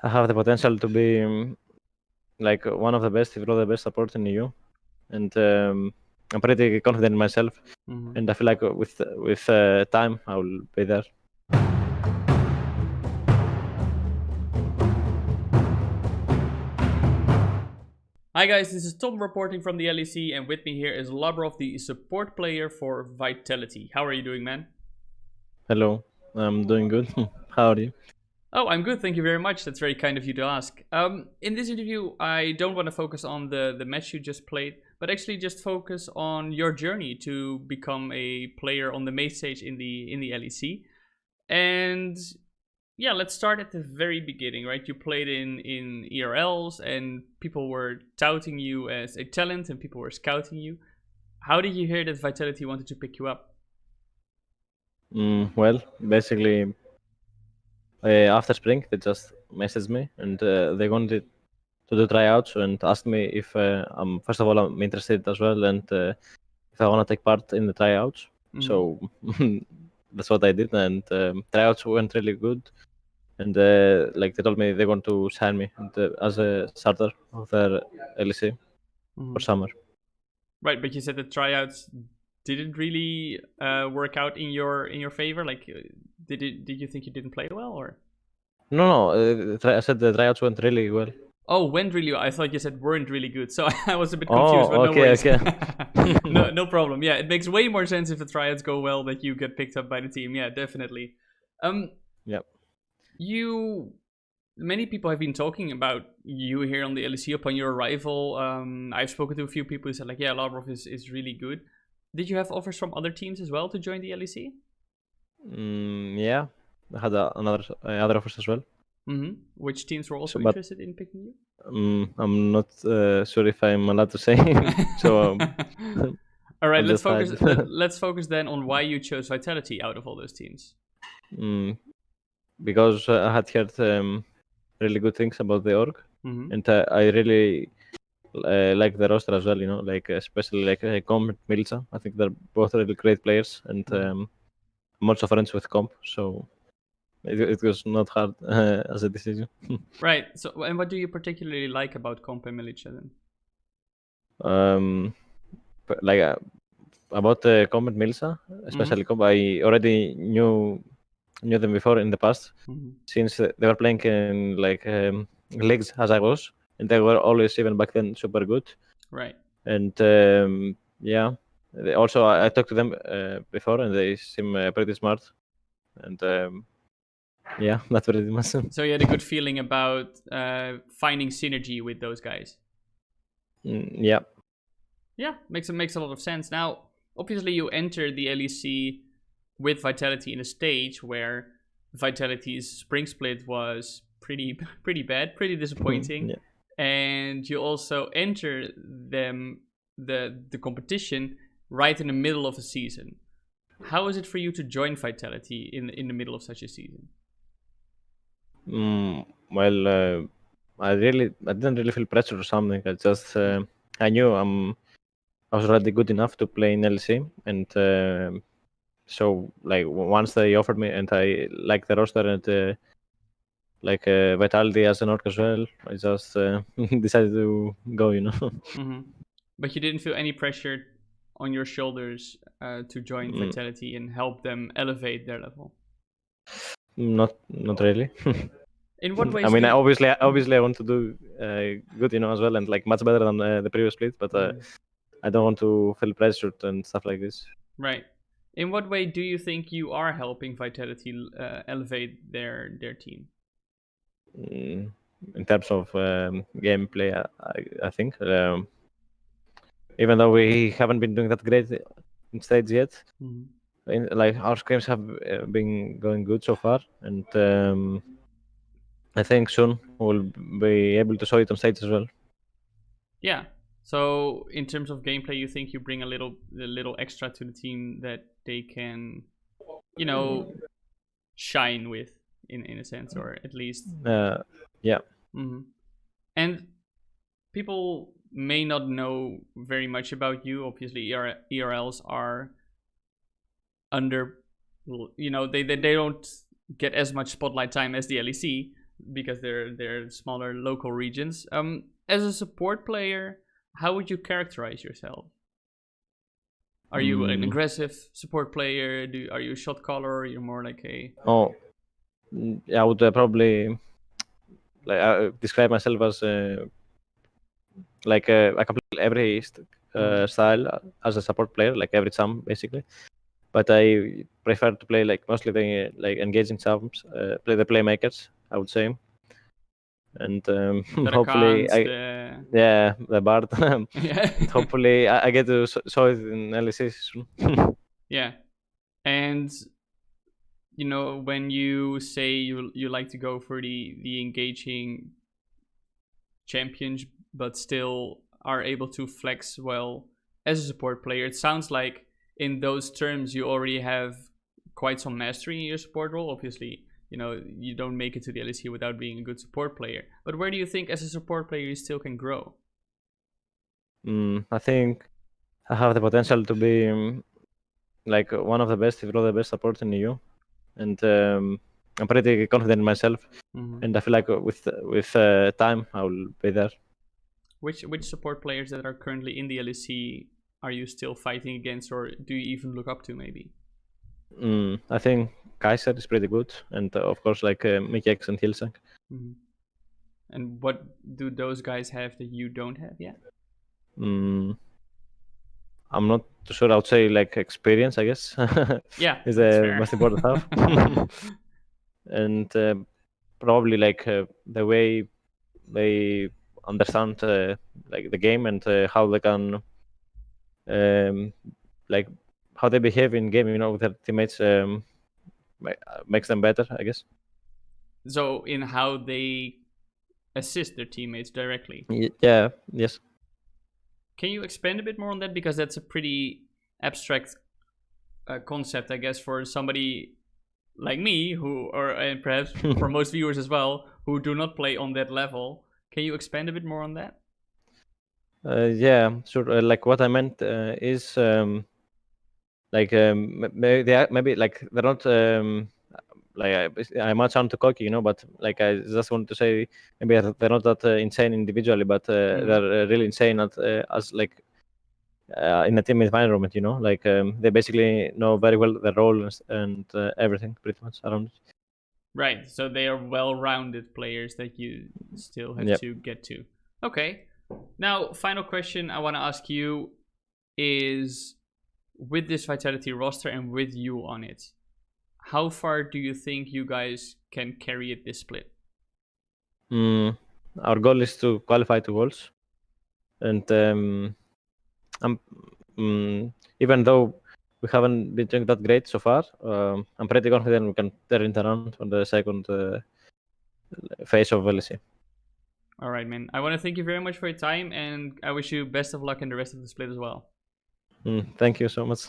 I have the potential to be like one of the best, if not the best support in EU, and I'm pretty confident in myself, and I feel like with time I will be there. Hi guys, this is Tom reporting from the LEC, and with me here is Labrov, the support player for Vitality. How are you doing, man? Hello, I'm doing good. How are you? Oh, I'm good, thank you very much. That's very kind of you to ask. In this interview, I don't want to focus on the match you just played, but actually just focus on your journey to become a player on the main stage in the LEC. And yeah, let's start at the very beginning, right? You played in ERLs, and people were touting you as a talent, and people were scouting you. How did you hear that Vitality wanted to pick you up? Well, basically, after spring, they just messaged me and they wanted to do tryouts and asked me if I'm first of all I'm interested as well, and if I want to take part in the tryouts. So that's what I did, and tryouts went really good. And like they told me they want to sign me and, as a starter of their LEC for summer. Right, but you said the tryouts didn't really work out in your favor. Like, did you think you didn't play well, or? No, I said the tryouts went really well. Oh, went really well. I thought you said weren't really good, so I was a bit Oh, confused. But no okay, worries. okay. No problem. Yeah, it makes way more sense if the tryouts go well that you get picked up by the team. Yeah, definitely. Yep. Many people have been talking about you here on the LEC upon your arrival. I've spoken to a few people who said, like, yeah, Labrov is really good. Did you have offers from other teams as well to join the LEC? Yeah, I had other offers as well. Which teams were also But interested in picking you? I'm not sure if I'm allowed to say. So all right, I'll let's just hide. focus. Let's focus then on why you chose Vitality out of all those teams. Because I had heard really good things about the org, and I really like the roster as well. You know, like especially like Comp and Milza. I think they're both really great players, and I'm also friends with Comp, so it was not hard as a decision. Right. So, and what do you particularly like about Comp and Militia then? Like about Comp and Milza, especially Comp, I already knew them before in the past, since they were playing in like leagues as I was, and they were always, even back then, super good. Right. And yeah, also I talked to them before, and they seem pretty smart. And yeah, that's pretty much. So you had a good feeling about finding synergy with those guys. Yeah. Yeah, makes a lot of sense. Now, obviously, you entered the LEC with Vitality in a stage where Vitality's spring split was pretty bad, pretty disappointing, and you also enter the competition right in the middle of a season. How is it for you to join Vitality in the middle of such a season? Well, I didn't really feel pressure or something. I just I knew I was already good enough to play in LEC, and so like once they offered me, and I like the roster and like Vitality as an org as well, I just decided to go. You know. But you didn't feel any pressure on your shoulders to join Vitality and help them elevate their level. Not really. In what ways? I mean, obviously I want to do good, you know, as well, and like much better than the previous split. But I don't want to feel pressured and stuff like this. Right. In what way do you think you are helping Vitality elevate their team? In terms of gameplay, I think even though we haven't been doing that great in stage yet, like our scrims have been going good so far, and I think soon we'll be able to show it on stage as well. Yeah. So in terms of gameplay, you think you bring a little extra to the team that they can, you know, shine with in a sense, or at least. Yeah. And people may not know very much about you. Obviously, ERLs are under, you know, they don't get as much spotlight time as the LEC. because they're smaller local regions. As a support player, how would you characterize yourself? Are you an aggressive support player? Are you a shot caller? Or you're more like a... Oh, I would probably describe myself as I complete every style as a support player, like every champ basically. But I prefer to play like mostly the engaging champs, play the playmakers, I would say. And hopefully, the Bard. Yeah. And hopefully, I get to show it in LEC soon. Yeah, and when you say you like to go for the engaging champions, but still are able to flex well as a support player, it sounds like in those terms you already have quite some mastery in your support role. Obviously, you don't make it to the LEC without being a good support player. But where do you think as a support player you still can grow? I think I have the potential to be like one of the best, if not the best supports in EU. And I'm pretty confident in myself. And I feel like with time I will be there. Which support players that are currently in the LEC are you still fighting against, or do you even look up to maybe? I think Kaiser is pretty good, and of course like Mikex and Hilsang. And what do those guys have that you don't have yet? I'm not too sure. I would say like experience, I guess. Yeah, is the most important stuff. And probably like the way they understand like the game and how they can like how they behave in game, with their teammates makes them better, I guess. So in how they assist their teammates directly. Yeah. Yes. Can you expand a bit more on that, because that's a pretty abstract concept, I guess, for somebody like me, and perhaps for most viewers as well, who do not play on that level. Can you expand a bit more on that? Yeah, sure. Like what I meant is like maybe like they're not like I might sound too cocky, but like I just want to say maybe they're not that insane individually, but they're really insane as like in a team environment, like they basically know very well their role and everything pretty much around it. Right, so they are well-rounded players that you still have to get to. Okay, now final question I want to ask you is, with this Vitality roster and with you on it, how far do you think you guys can carry it this split? Our goal is to qualify to Worlds, and even though we haven't been doing that great so far, I'm pretty confident we can turn it around on the second phase of LEC. All right, man. I want to thank you very much for your time, and I wish you best of luck in the rest of the split as well. Thank you so much.